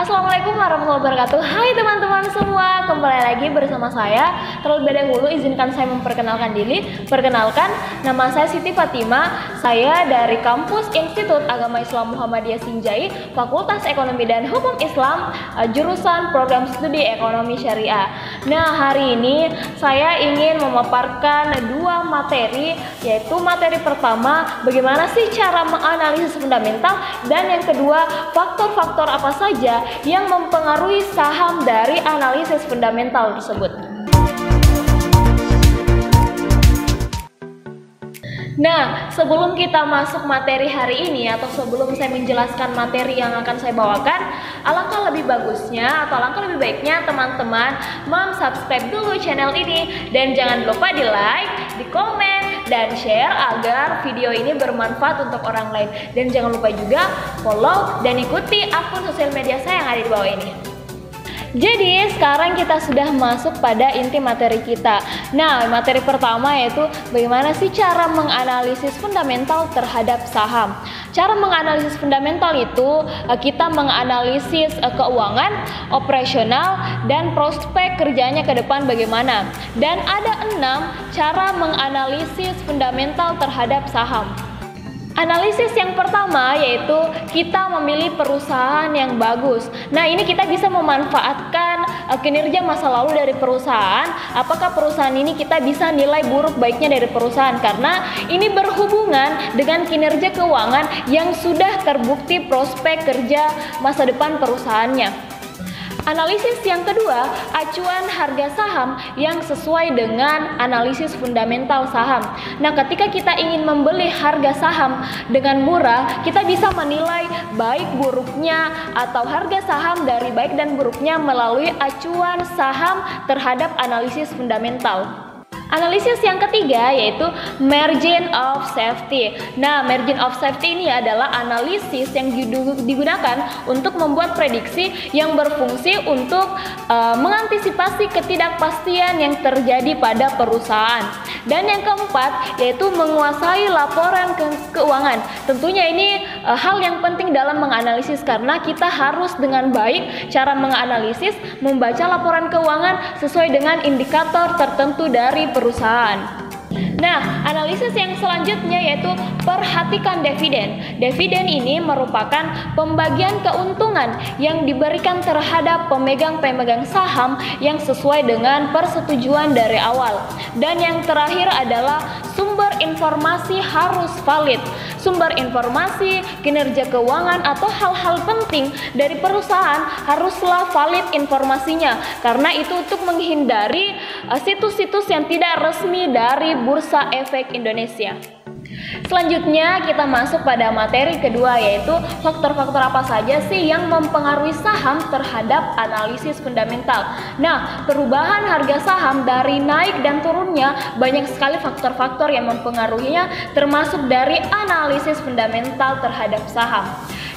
Assalamualaikum warahmatullahi wabarakatuh. Hai teman-teman semua, kembali lagi bersama saya. Terlebih dahulu izinkan saya memperkenalkan diri. Perkenalkan, nama saya Siti Fatima. Saya dari kampus Institut Agama Islam Muhammadiyah Sinjai, Fakultas Ekonomi dan Hukum Islam, jurusan Program Studi Ekonomi Syariah. Nah, hari ini saya ingin memaparkan dua materi, yaitu materi pertama, bagaimana sih cara menganalisis fundamental, dan yang kedua, faktor-faktor apa saja yang mempengaruhi saham dari analisis fundamental tersebut. Nah, sebelum kita masuk materi hari ini atau sebelum saya menjelaskan materi yang akan saya bawakan, alangkah lebih bagusnya atau alangkah lebih baiknya teman-teman subscribe dulu channel ini, dan jangan lupa di like, di komen, dan share agar video ini bermanfaat untuk orang lain. Dan jangan lupa juga follow dan ikuti akun sosial media saya yang ada di bawah ini. Jadi sekarang kita sudah masuk pada inti materi kita. Nah, materi pertama yaitu bagaimana sih cara menganalisis fundamental terhadap saham. Cara menganalisis fundamental itu kita menganalisis keuangan, operasional, dan prospek kerjanya ke depan bagaimana. Dan ada 6 cara menganalisis fundamental terhadap saham. Analisis yang pertama yaitu kita memilih perusahaan yang bagus. Nah, ini kita bisa memanfaatkan kinerja masa lalu dari perusahaan. Apakah perusahaan ini kita bisa nilai buruk baiknya dari perusahaan, karena ini berhubungan dengan kinerja keuangan yang sudah terbukti prospek kerja masa depan perusahaannya. Analisis yang kedua, acuan harga saham yang sesuai dengan analisis fundamental saham. Nah, ketika kita ingin membeli harga saham dengan murah, kita bisa menilai baik buruknya atau harga saham dari baik dan buruknya melalui acuan saham terhadap analisis fundamental. Analisis yang ketiga yaitu margin of safety. Nah, margin of safety ini adalah analisis yang digunakan untuk membuat prediksi yang berfungsi untuk mengantisipasi ketidakpastian yang terjadi pada perusahaan. Dan yang keempat yaitu menguasai laporan keuangan. Tentunya ini hal yang penting dalam menganalisis, karena kita harus dengan baik cara menganalisis, membaca laporan keuangan sesuai dengan indikator tertentu dari perusahaan. Nah, analisis yang selanjutnya yaitu perhatikan dividen. Dividen ini merupakan pembagian keuntungan yang diberikan terhadap pemegang-pemegang saham yang sesuai dengan persetujuan dari awal. Dan yang terakhir adalah sumber informasi harus valid. Sumber informasi, kinerja keuangan, atau hal-hal penting dari perusahaan haruslah valid informasinya, karena itu untuk menghindari situs-situs yang tidak resmi dari Bursa Efek Indonesia. Selanjutnya kita masuk pada materi kedua, yaitu faktor-faktor apa saja sih yang mempengaruhi saham terhadap analisis fundamental. Nah, perubahan harga saham dari naik dan turunnya banyak sekali faktor-faktor yang mempengaruhinya, termasuk dari analisis fundamental terhadap saham.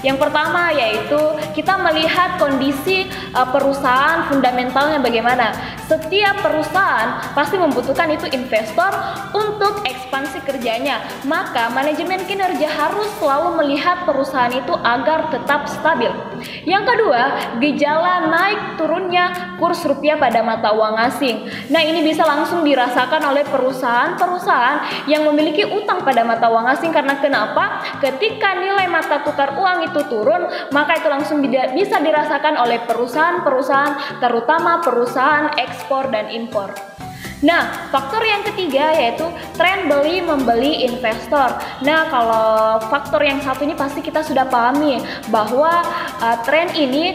Yang pertama yaitu kita melihat kondisi perusahaan fundamentalnya bagaimana. Setiap perusahaan pasti membutuhkan itu investor untuk ekspansi kerjanya, maka manajemen kinerja harus selalu melihat perusahaan itu agar tetap stabil. Yang kedua, gejala naik turunnya kurs rupiah pada mata uang asing. Nah, ini bisa langsung dirasakan oleh perusahaan-perusahaan yang memiliki utang pada mata uang asing, karena kenapa? Ketika nilai mata tukar uang itu turun, maka itu langsung bisa dirasakan oleh perusahaan-perusahaan, terutama perusahaan ekspor dan impor. Nah, faktor yang ketiga yaitu tren beli membeli investor. Nah, kalau faktor yang satu ini pasti kita sudah pahami bahwa tren ini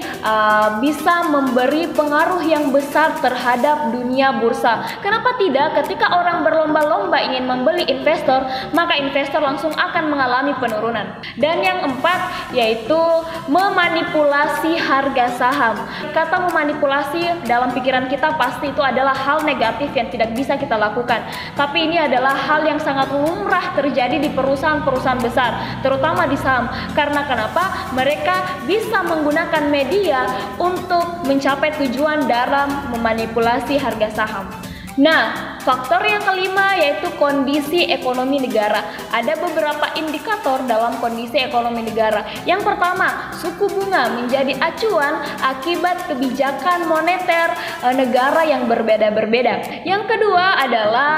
bisa memberi pengaruh yang besar terhadap dunia bursa. Kenapa tidak? Ketika orang berlomba-lomba ingin membeli investor, maka investor langsung akan mengalami penurunan. Dan yang empat yaitu memanipulasi harga saham. Kata memanipulasi dalam pikiran kita pasti itu adalah hal negatif yang tidak bisa kita lakukan. Tapi ini adalah hal yang sangat lumrah terjadi di perusahaan-perusahaan besar, terutama di saham. Karena kenapa? Mereka bisa menggunakan media untuk mencapai tujuan dalam memanipulasi harga saham. Nah, faktor yang kelima yaitu kondisi ekonomi negara. Ada beberapa indikator dalam kondisi ekonomi negara. Yang pertama, suku bunga menjadi acuan akibat kebijakan moneter negara yang berbeda-berbeda. Yang kedua adalah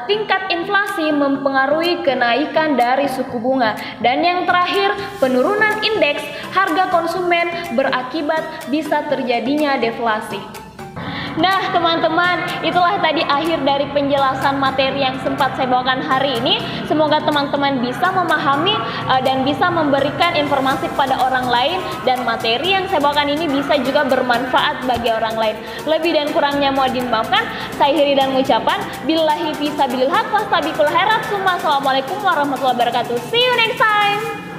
tingkat inflasi mempengaruhi kenaikan dari suku bunga. Dan yang terakhir, penurunan indeks harga konsumen berakibat bisa terjadinya deflasi. Nah teman-teman, itulah tadi akhir dari penjelasan materi yang sempat saya bawakan hari ini. Semoga teman-teman bisa memahami dan bisa memberikan informasi kepada orang lain, dan materi yang saya bawakan ini bisa juga bermanfaat bagi orang lain. Lebih dan kurangnya mohon dimaafkan. Saya akhiri dan mengucapkan billahi fisabilil haq wastabiqul khairat. Assalamualaikum warahmatullahi wabarakatuh. See you next time.